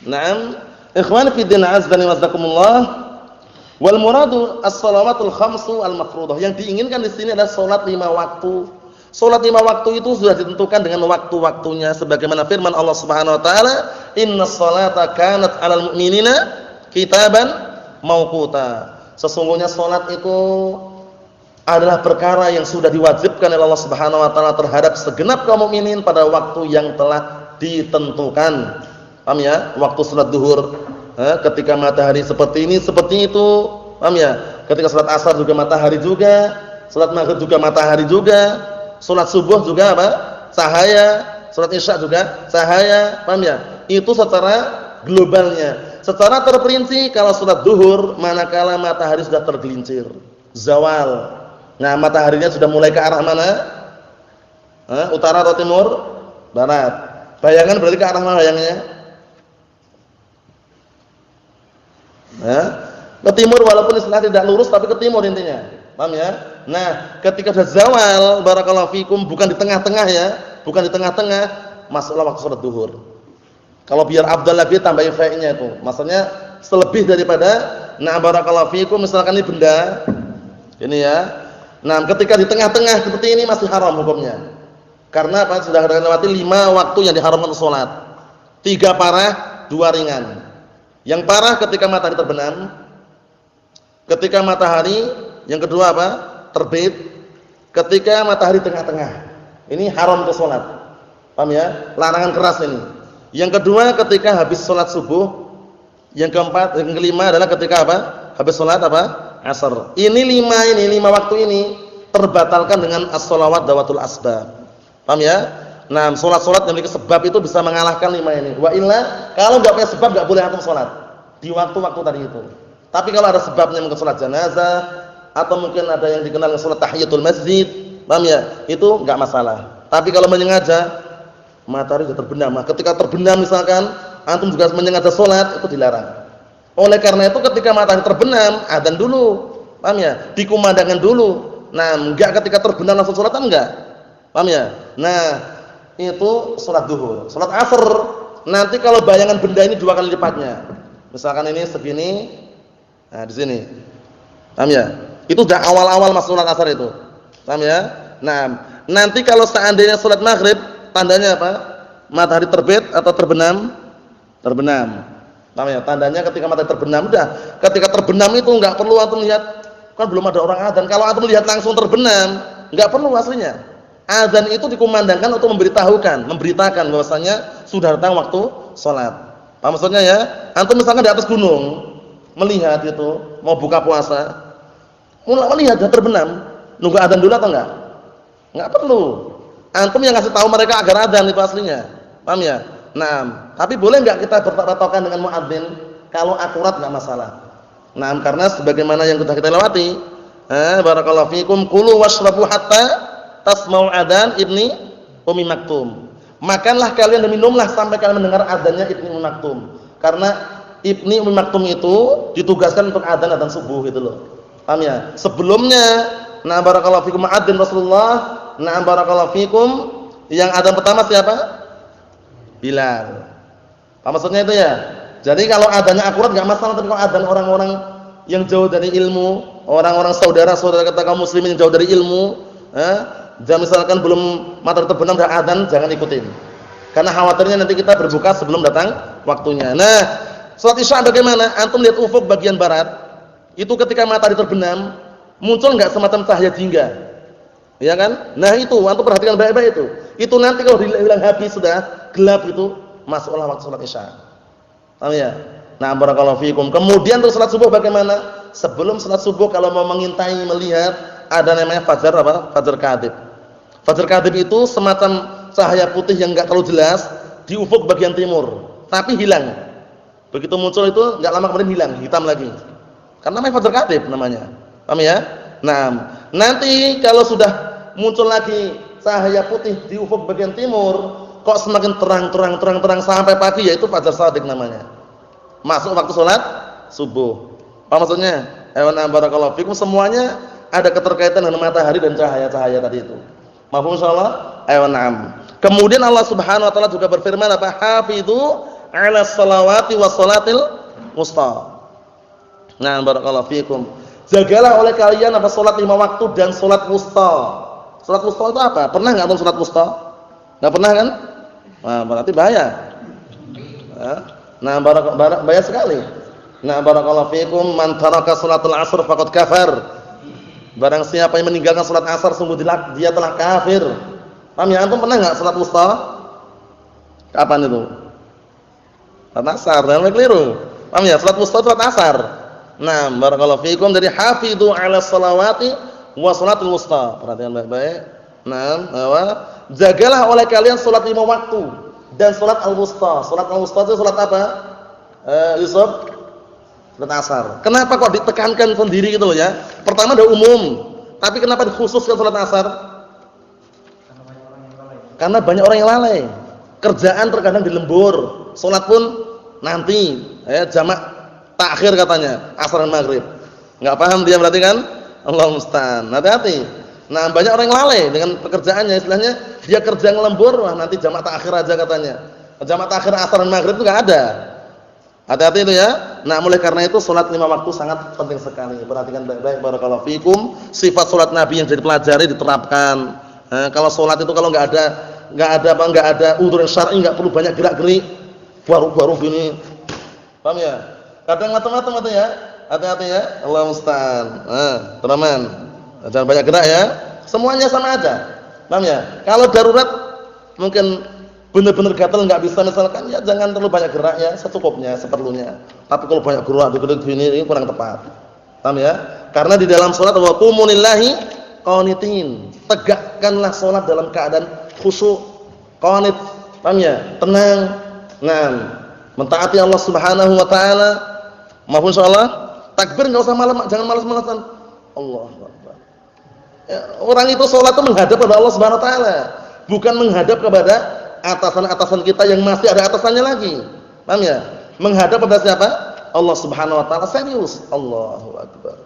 Naam, ikhwan fi din azza wa jazakumullah. Wal muradu as-shalawatul khamsu al-mafruḍah. Yang diinginkan di sini adalah salat 5 waktu. Salat 5 waktu itu sudah ditentukan dengan waktu-waktunya sebagaimana firman Allah Subhanahu wa taala, "Innas salata kanat 'alal mu'minina kitaban mauquta." Sesungguhnya salat itu adalah perkara yang sudah diwajibkan oleh Allah Subhanahu wa taala terhadap segenap kaum mukminin pada waktu yang telah ditentukan. Paham ya? Waktu salat zuhur, ketika matahari seperti ini, seperti itu. Paham ya? Ketika salat asar juga matahari juga, salat maghrib juga matahari juga, salat subuh juga apa? Cahaya, salat isya juga cahaya. Paham ya? Itu secara globalnya. Secara terperinci kalau salat zuhur manakala matahari sudah tergelincir, zawal. Nah, mataharinya sudah mulai ke arah mana? Utara atau timur? Barat. Bayangan berarti ke arah mana bayangnya? Ke timur walaupun istilah tidak lurus tapi ke timur intinya. Paham ya? Nah, ketika sudah zawal, barakallahu fikum, bukan di tengah-tengah ya, bukan di tengah-tengah, masuklah waktu salat zuhur. Kalau biar afdal lagi tambahin fa-nya itu. Maksudnya selebih daripada barakallahu fikum, misalkan ini benda ini ya. Nah, ketika di tengah-tengah seperti ini masih haram hukumnya. Karena apa? Sudah lewati 5 waktu yang diharamkan untuk salat. 3 parah, 2 ringan. Yang parah ketika matahari terbenam. Ketika matahari, yang kedua apa? Terbit. Ketika matahari tengah-tengah. Ini haram untuk salat. Paham ya? Larangan keras ini. Yang kedua ketika habis sholat subuh. Yang keempat, yang kelima adalah ketika apa? Habis sholat apa? Asar. Ini lima waktu ini terbatalkan dengan as-sholawat dawatul asbab. Paham ya? Nah, sholat-sholat yang memiliki sebab itu bisa mengalahkan lima ini. Wa illa, kalau enggak punya sebab enggak boleh antum sholat di waktu-waktu tadi itu. Tapi kalau ada sebabnya, mungkin sholat jenazah atau mungkin ada yang dikenal dengan sholat tahiyatul masjid, paham ya? Itu enggak masalah. Tapi kalau menyengaja matahari sudah terbenam. Nah, ketika terbenam misalkan antum juga menyengaja sholat, itu dilarang. Oleh karena itu ketika matahari terbenam, adzan dulu. Paham ya? Dikumandangkan dulu. Nah, enggak ketika terbenam langsung sholat, enggak. Paham ya? Nah, itu sholat duhur. Sholat asar, nanti kalau bayangan benda ini 2 kali lipatnya. Misalkan ini segini, nah di sini. Paham ya? Itu sudah awal-awal masuk sholat asar itu. Paham ya? Nah, nanti kalau seandainya sholat maghrib, tandanya apa? Matahari terbit atau terbenam? Terbenam. Paham ya? Tandanya ketika matahari terbenam, udah. Ketika terbenam itu enggak perlu antum lihat, kan belum ada orang adzan. Kalau antum lihat langsung terbenam, enggak perlu aslinya. Adzan itu dikumandangkan untuk memberitakan bahwasanya sudah datang waktu sholat. Paham maksudnya ya? Antum misalkan di atas gunung melihat itu mau buka puasa, mulai melihat sudah terbenam, nunggu adzan dulu atau enggak? Enggak perlu. Antum yang ngasih tahu mereka agar adzan itu aslinya. Paham ya? Nah, tapi boleh enggak kita berpatokan dengan muadzin? Kalau akurat enggak masalah. Nah, karena sebagaimana yang sudah kita lewati, barakallahu fikum, kulu washrabu hatta tasma'u adzan ibni Ummi Maktum. Makanlah kalian dan minumlah sampai kalian mendengar adzannya Ibni Ummi Maktum. Karena Ibni Ummi Maktum itu ditugaskan untuk adzan subuh gitu loh. Paham ya? Sebelumnya, nah barakallahu fikum adzan Rasulullah, nah barakallahu fikum, yang adzan pertama siapa? Bilal. Apa maksudnya itu ya? Jadi kalau adzannya akurat enggak masalah, tapi kalau adzan orang-orang yang jauh dari ilmu, orang-orang saudara-saudara kita kaum muslimin yang jauh dari ilmu, jangan misalkan belum matahari terbenam dah adzan, jangan ikutin. Karena khawatirnya nanti kita berbuka sebelum datang waktunya. Nah, salat Isya bagaimana? Antum lihat ufuk bagian barat. Itu ketika matahari terbenam, muncul enggak semacam cahaya jingga? Ya kan? Nah, itu antum perhatikan baik-baik itu. Itu nanti kalau hilang habis sudah gelap itu, masuklah waktu salat Isya. Paham ya? Nah, barakallahu fikum. Kemudian untuk salat subuh bagaimana? Sebelum salat subuh kalau mau mengintai melihat ada namanya fajar apa? Fajar kadhib. Fajar kadhib itu semacam cahaya putih yang enggak terlalu jelas di ufuk bagian timur, tapi hilang. Begitu muncul itu enggak lama kemudian hilang, hitam lagi. Karena namanya fajar kadhib namanya. Paham ya? Nah, nanti kalau sudah muncul lagi cahaya putih di ufuk bagian timur, kok semakin terang sampai pagi, yaitu fajar shadiq namanya. Masuk waktu salat subuh. Apa maksudnya? Awana barakallahu fikum, semuanya ada keterkaitan dengan matahari dan cahaya-cahaya tadi itu. Mafhum insyaallah? Ayo na'am. Kemudian Allah Subhanahu wa taala juga berfirman apa? Hafizu 'alas salawati was salatil wusta. Nah, barakallahu fikum. Jagalah oleh kalian apa salat 5 waktu dan salat wusta. Salat wusta itu apa? Pernah enggak antum salat wusta? Enggak pernah kan? Nah, berarti bahaya. Nah, bahaya sekali. Nah, barakallahu fikum, man taraka salatul 'asr faqad kafar. Barang siapa yang meninggalkan salat asar sungguh dia telah kafir. Paham ya? Antum pernah enggak salat wusta? Kapan itu? Salat asar, jangan keliru. Paham ya? Salat wusta itu salat asar. Nah, barakallahu fikum, dari hafizu 'alas salawati wa salatul wusta. Perhatikan baik-baik. Nah, jagalah oleh kalian salat 5 waktu dan salat al-wusta. Salat al-wusta itu salat apa? Yusuf? Salat asar. Kenapa kok ditekankan sendiri gitu loh ya? Pertama ada umum, tapi kenapa dikhususkan salat asar? Karena banyak orang yang lalai. Kerjaan terkadang dilembur, salat pun nanti, jamak takhir katanya, asar dan maghrib. Enggak paham dia berarti kan? Allah musta'an. Hati-hati. Nah, banyak orang yang lalai dengan pekerjaannya, istilahnya dia kerja ngelembur, wah nanti jamak takhir aja katanya. Jamak takhir asar dan maghrib itu enggak ada. Hati-hati itu ya. Nah, mulai karena itu salat 5 waktu sangat penting sekali. Perhatikan baik-baik barakallahu fikum. Sifat salat Nabi yang jadi pelajari diterapkan. Kalau salat itu kalau enggak ada udzur syar'i, enggak perlu banyak gerak-gerik. Baru gini. Paham ya? Kadang macam-macam itu ya. Hati-hati ya. Allah musta'an. Teman-teman, jangan banyak gerak ya. Semuanya sama aja. Paham ya? Kalau darurat mungkin benar-benar gatal nggak bisa misalkan, ya jangan terlalu banyak gerak ya, secukupnya, seperlunya. Tapi kalau banyak gerak dikit-dikit ini kurang tepat. Paham ya? Karena di dalam salat wa qumu lillahi qanitin. Tegakkanlah salat dalam keadaan khusyuk, qanit. Paham ya? Tenang. Nah, mentaati Allah Subhanahu wa taala. Maafun insyaallah, takbir enggak usah malam, jangan malas-malasan. Allahu Akbar. Ya, orang itu salat itu menghadap kepada Allah Subhanahu wa taala, bukan menghadap kepada atasan-atasan kita yang masih ada atasannya lagi. Paham ya? Menghadap pada siapa? Allah Subhanahu wa taala, serius. Allahu Akbar.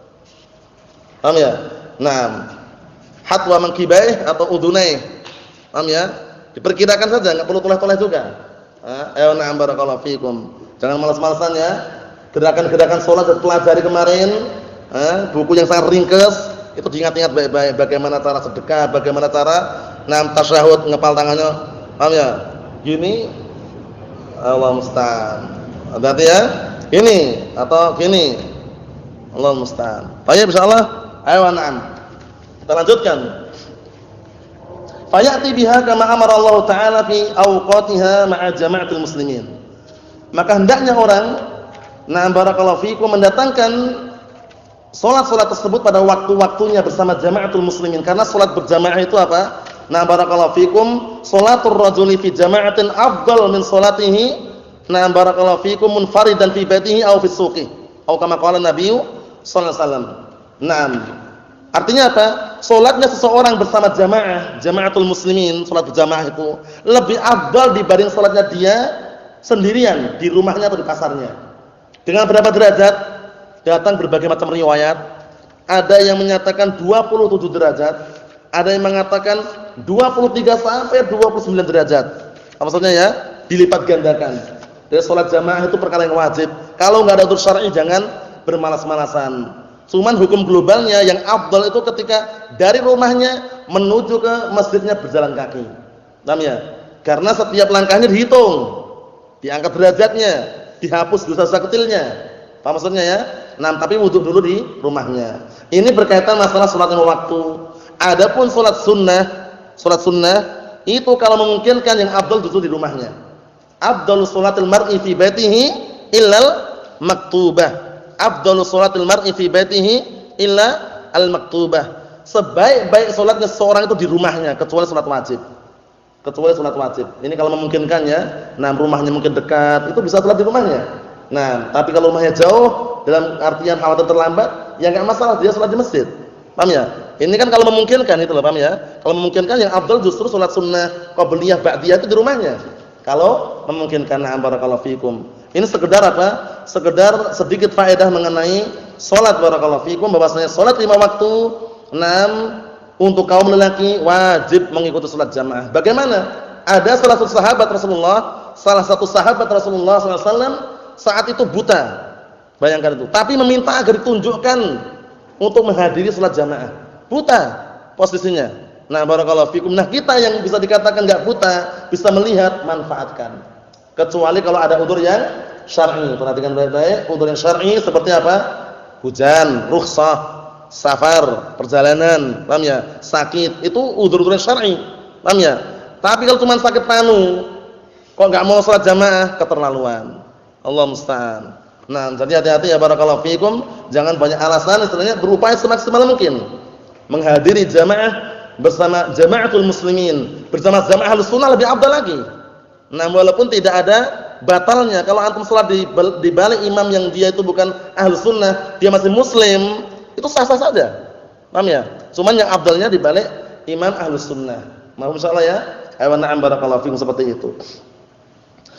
Paham ya? Naam. Hatwa mankibaih atau udunai. Paham ya? Diperkirakan saja, enggak perlu toleh-toleh juga. Ayo na'am barakallahu fikum. Jangan malas-malasan ya. Gerakan-gerakan salat sudah pelajari kemarin, buku yang sangat ringkas, itu diingat-ingat baik-baik bagaimana cara sedekah, bagaimana cara tasyahud, ngepal tangannya. Paham ya? Gini, Allah musta'an. Hati-hati ya. Ini atau gini. Allah musta'an. Baik insyaallah. Ayo na'am. Kita lanjutkan. Fayati biha kama amara Allah taala fi awqatiha ma'a jama'atil muslimin. Maka hendaknya orang na'am barakallahu fikum mendatangkan salat-salat tersebut pada waktu-waktunya bersama jama'atul muslimin, karena salat berjamaah itu apa? Nah barakallahu fikum, salatul rajuli fi jama'atin afdal min salatihi nah barakallahu fikum munfaridan fi baitihi aw fi suqi atau kama qala Nabi sallallahu alaihi wasallam. Naam. Artinya apa? Salatnya seseorang bersama jama'atul muslimin, salat berjamaah itu lebih afdal dibanding salatnya dia sendirian di rumahnya atau di pasarnya. Dengan berapa derajat? Datang berbagai macam riwayat. Ada yang menyatakan 27 derajat, ada yang mengatakan 23 sampai 29 derajat. Apa maksudnya ya? Dilipat gandakan. Jadi salat jamaah itu perkara yang wajib. Kalau enggak ada udzur syar'i jangan bermalas-malasan. Cuman hukum globalnya yang afdal itu ketika dari rumahnya menuju ke masjidnya berjalan kaki. Paham ya? Karena setiap langkahnya dihitung. Diangkat derajatnya, dihapus dosa-dosa kecilnya. Paham maksudnya ya? Nah, tapi wudu dulu di rumahnya. Ini berkaitan masalah salat lima waktu. Adapun salat sunnah itu kalau memungkinkan yang afdal justru di rumahnya. Afdalus salatil mar'i fi baitihi illal maktubah. Afdalus salatil mar'i fi baitihi illa al maktubah. Sebaik-baik salatnya seorang itu di rumahnya kecuali salat wajib. Ini kalau memungkinkan ya. Nah, rumahnya mungkin dekat, itu bisa salat di rumahnya. Nah, tapi kalau rumahnya jauh dalam artian khawatir terlambat, ya enggak masalah dia salat di masjid. Paham ya? Ini kan kalau memungkinkan itu loh, paham ya? Kalau memungkinkan yang afdal justru salat sunnah qabliyah ba'diyah itu di rumahnya. Kalau memungkinkan, na'am barakallahu fikum. Ini sekedar apa? Sekedar sedikit faedah mengenai salat barakallahu fikum, bahwasanya salat lima waktu, 6 untuk kaum lelaki wajib mengikuti salat jamaah. Bagaimana? Ada salah satu sahabat Rasulullah sallallahu alaihi wasallam saat itu buta. Bayangkan itu. Tapi meminta agar ditunjukkan untuk menghadiri salat jamaah. Buta posisinya. Nah, barakallahu fikum. Nah, kita yang bisa dikatakan enggak buta, bisa melihat, manfaatkan. Kecuali kalau ada udzur yang syar'i. Perhatikan baik-baik, udzur yang syar'i seperti apa? Hujan, rukhsah, safar, perjalanan, paham ya? Sakit, itu udzur-udzur yang syar'i. Paham ya? Tapi kalau cuma sakit panu, kok enggak mau salat jamaah, keterlaluan. Allah musta'an. Nah, jadi hati-hati ya barakallahu fikum, jangan banyak alasan, istilahnya berupaya semaksimal mungkin menghadiri jamaah bersama jama'atul muslimin, bersama jamaah Ahlussunnah lebih afdal lagi. Nah, walaupun tidak ada batalnya kalau antum salat di balik imam yang dia itu bukan Ahlussunnah, dia masih muslim, itu sah-sah saja. Paham ya? Cuman yang afdalnya di balik imam Ahlussunnah. Mohon insyaallah ya. Ayo na'am barakallahu fikum seperti itu.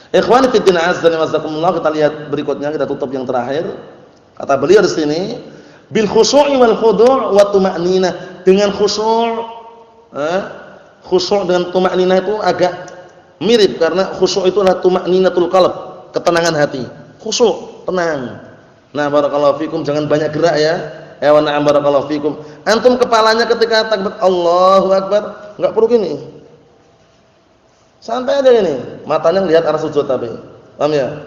Ikhwani fi din azza wa jazakumullah, kita lihat berikutnya, kita tutup yang terakhir. Kata beliau di sini, bil khusyu'i wal khudu' wa tuma'ninah. Dengan khusyuk dengan tuma'ninah itu agak mirip karena khusyuk itu adalah tuma'ninatul qalb, ketenangan hati. Khusyuk, tenang. Nah, barakallahu fikum, jangan banyak gerak ya. Ya wa na'am barakallahu fikum. Antum kepalanya ketika takbir Allahu akbar, enggak perlu gini. Santai aja ini, matanya lihat arah sujud tapi. Paham ya?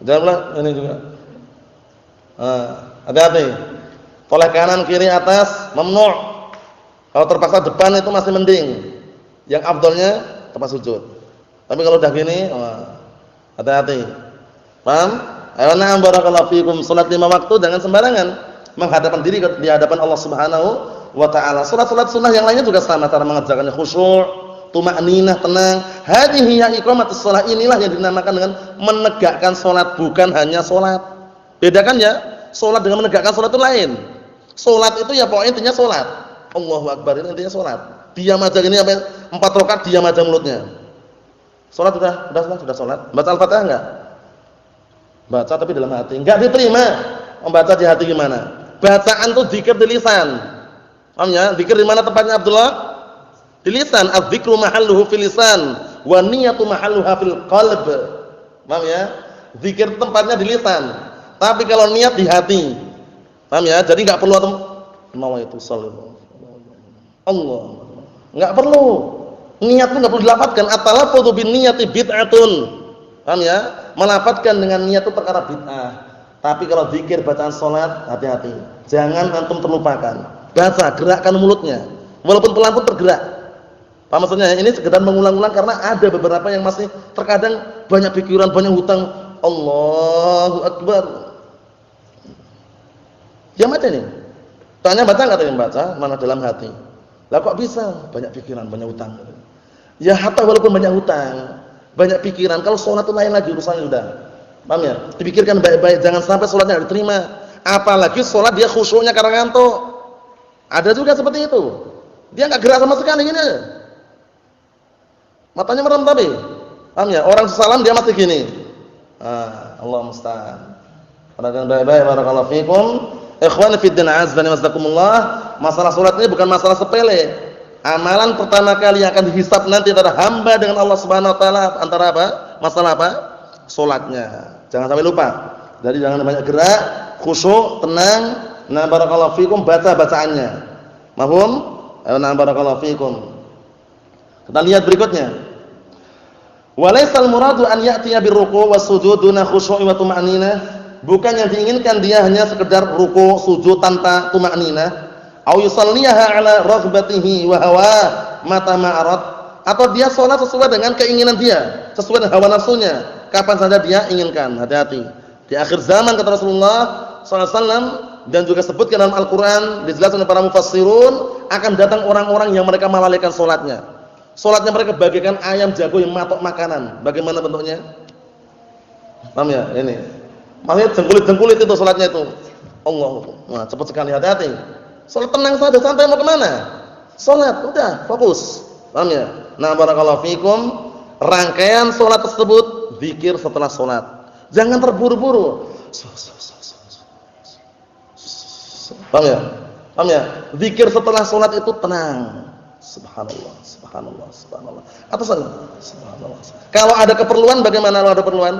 Janganlah ini juga. Hati-hati. Toleh kanan, kiri, atas, mamnu'. Kalau terpaksa depan itu masih mending. Yang afdalnya tempat sujud. Tapi kalau udah gini, hati-hati. Paham? Ayo na'am barakallahu fikum. Salat 5 waktu jangan sembarangan menghadapkan diri di hadapan Allah Subhanahu wa taala. Salat-salat sunnah yang lainnya juga sama cara mengerjakannya, khusyuk, tumakninah, tenang. Hadhihi ya iqamatus shalah, inilah yang dinamakan dengan menegakkan salat, bukan hanya salat. Bedakan ya, salat dengan menegakkan salat itu lain. Salat itu ya pokoknya intinya salat. Allahu akbar itu intinya salat. Diam aja gini sampai 4 rakaat diam aja mulutnya. Salat sudah salat. Baca Al-Fatihah enggak? Baca tapi dalam hati. Enggak diterima. Membaca di hati gimana? Bacaan itu zikir di lisan. Paham ya? Zikir di mana tempatnya Abdullah? Di lisan. Az-zikru mahalluhu fil lisan wa niyatu mahalluha fil qalb. Paham ya? Zikir tempatnya di lisan. Tapi kalau niat di hati. Paham ya? Jadi enggak perlu nawaitu shallallahu Allah. Enggak perlu. Niat itu enggak perlu dilafadzkan. At-talaffudzu bin niyati bid'atun. Paham ya? Melafadzkan dengan niat itu perkara bid'ah. Tapi kalau zikir bacaan salat, hati-hati. Jangan antum terlupakan. Baca, gerakkan mulutnya. Walaupun pelan pun tergerak. Paham maksudnya? Ini sekedar mengulang-ulang karena ada beberapa yang masih terkadang banyak pikiran, banyak hutang. Allahu akbar. Diam aja nih. Tanya baca enggak tadi baca? Mana dalam hati. Lah kok bisa? Banyak pikiran, banyak hutang. Ya hatta walaupun banyak hutang, banyak pikiran, kalau sholat itu lain lagi urusannya sudah. Paham ya? Dipikirkan baik-baik, jangan sampai sholatnya enggak diterima. Apalagi sholat dia khusyuknya karena ngantuk. Ada juga seperti itu. Dia enggak gerak sama sekali gini aja. Matanya merem tapi. Paham ya? Orang salam dia masih gini. Allah musta'an. Perhatikan baik-baik, barakallahu fikum. Ikhwani fid din azza wa jazakumullah. Masalah sholat ini bukan masalah sepele. Amalan pertama kali yang akan dihisab nanti antara hamba dengan Allah Subhanahu wa taala antara apa? Masalah apa? Salatnya. Jangan sampai lupa. Jadi jangan banyak gerak, khusyuk, tenang. Nah barakallahu fikum, baca bacaannya. Mahum? Nah barakallahu fikum. Kita lihat berikutnya. Walaisal muradu an ya'tiya birruku' was-sujud duna khusyu'i wa tuma'ninah. Bukan yang diinginkan dia hanya sekedar ruku' sujud tanpa tuma'ninah. Au yusalliha ala raghbatihi wa hawa mata ma'arat, atau dia sholat sesuai dengan keinginan dia, sesuai dengan hawa nafsunya, kapan saja dia inginkan. Hati-hati. Di akhir zaman kata Rasulullah sallallahu alaihi wasallam dan juga sebutkan dalam Al-Qur'an, dijelaskan oleh para mufassirun, akan datang orang-orang yang mereka melalaikan salatnya. Salatnya mereka bagaikan ayam jago yang matok makanan. Bagaimana bentuknya? Paham ya? Ini. Maksudnya jengkulit-jengkulit itu salatnya itu. Allah. Nah, cepat sekali, hati-hati. Salat tenang saja, santai, mau kemana? Salat, udah, fokus. Paham ya? Nah, barakallahu fikum. Rangkaian salat tersebut zikir setelah salat. Jangan terburu-buru. Paham ya? Paham ya? Zikir setelah salat itu tenang. Subhanallah, subhanallah, subhanallah. Atau subhanallah. Kalau ada keperluan bagaimana? Kalau ada keperluan,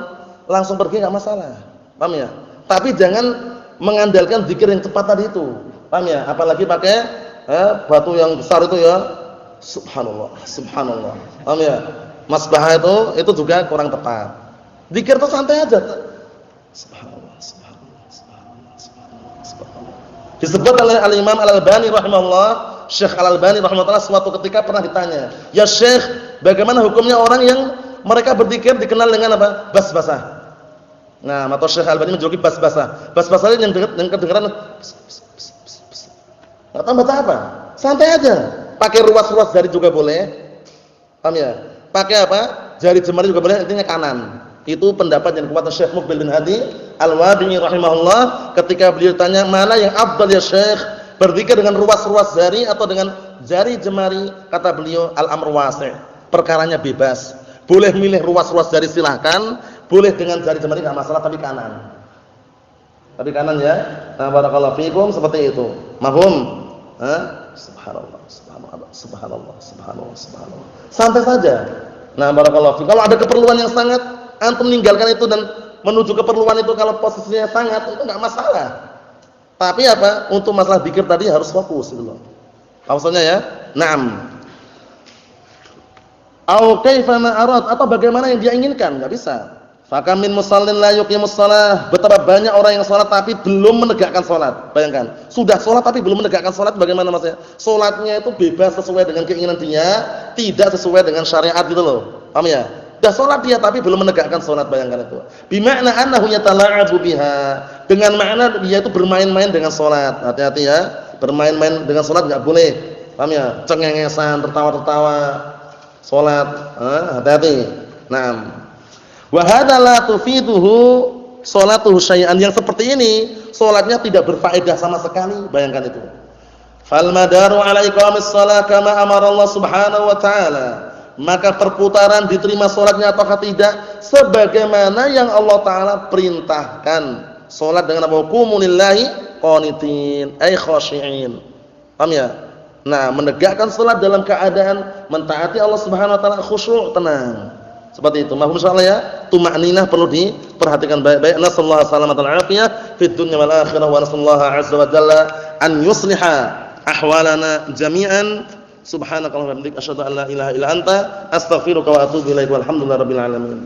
langsung pergi enggak masalah. Paham ya? Tapi jangan mengandalkan zikir yang cepat tadi itu. Paham ya? Apalagi pakai batu yang besar itu ya. Subhanallah, subhanallah. Paham ya? Masbah itu juga kurang tepat. Zikir itu santai aja. Subhanallah, subhanallah, subhanallah, subhanallah. Disebut oleh Al-Imam Al-Albani rahimahullah, Syekh Al-Albani rahimahullah suatu ketika pernah ditanya, "Ya Syekh, bagaimana hukumnya orang yang mereka berzikir dikenal dengan apa? Bas-basah." Nah, mata Syekh Al-Albani menjuluki bas-basah. Bas-basah yang kedengaran enggak tahu baca apa. Santai aja. Pakai ruas-ruas jari juga boleh. Paham ya? Pakai apa? Jari jemari juga boleh, intinya kanan. Itu pendapat yang kuat Syekh Muqbil bin Hadi Al-Wadi'i rahimahullah ketika beliau ditanya, "Mana yang afdal ya Syekh? Berzikir dengan ruas-ruas jari atau dengan jari jemari?" Kata beliau, "Al-amru wasi'." Perkaranya bebas. Boleh milih ruas-ruas jari silahkan, boleh dengan jari jemari enggak masalah, tapi kanan. Tapi kanan ya. Nah, barakallahu fikum, seperti itu. Mafhum? Subhanallah, subhanallah, subhanallah, subhanallah, subhanallah. Santai saja. Nah, barakallahu fikum. Kalau ada keperluan yang sangat, antum meninggalkan itu dan menuju keperluan itu kalau posisinya sangat, itu enggak masalah. Tapi apa? Untuk masalah zikir tadi harus fokus gitu loh. Maksudnya ya? Naam. Au kaifa ma arad, atau bagaimana yang dia inginkan, enggak bisa. Fakam min musallin la yuqimus shalah. Betapa banyak orang yang salat tapi belum menegakkan salat. Bayangkan, sudah salat tapi belum menegakkan salat, bagaimana maksudnya? Salatnya itu bebas sesuai dengan keinginan dia, tidak sesuai dengan syariat gitu loh. Paham ya? Dah salat dia tapi belum menegakkan salat, bayangkan itu. Bima'na annahu yatala'abu biha. Dengan makna dia itu bermain-main dengan salat. Hati-hati ya. Bermain-main dengan salat enggak boleh. Paham ya? Cengengesan, tertawa-tertawa salat. Hati-hati. Naam. Wa hadza la tufiduhu salatuhu syai'an. Yang seperti ini salatnya tidak berfaedah sama sekali, bayangkan itu. Fal madaru ala iqamis shalah kama amara Allah Subhanahu wa taala. Maka perputaran diterima salatnya ataukah tidak sebagaimana yang Allah taala perintahkan. Salat dengan apa? Qumu lillahi qanitin ay khashi'in. Paham ya? Nah, menegakkan salat dalam keadaan mentaati Allah Subhanahu wa taala, khusyuk, tenang. Seperti itu. Mahfum insyaallah ya. Tuma'ninah perlu diperhatikan baik-baik. Nasallahu salamatal afiyah fid dunya wal akhirah wa nasallahu azza wa jalla an yusliha ahwalana jami'an. Subhanakallahumma wa bihamdika asyhadu an la ilaha illa anta astaghfiruka wa atubu ilaik. Walhamdulillahirabbil alamin.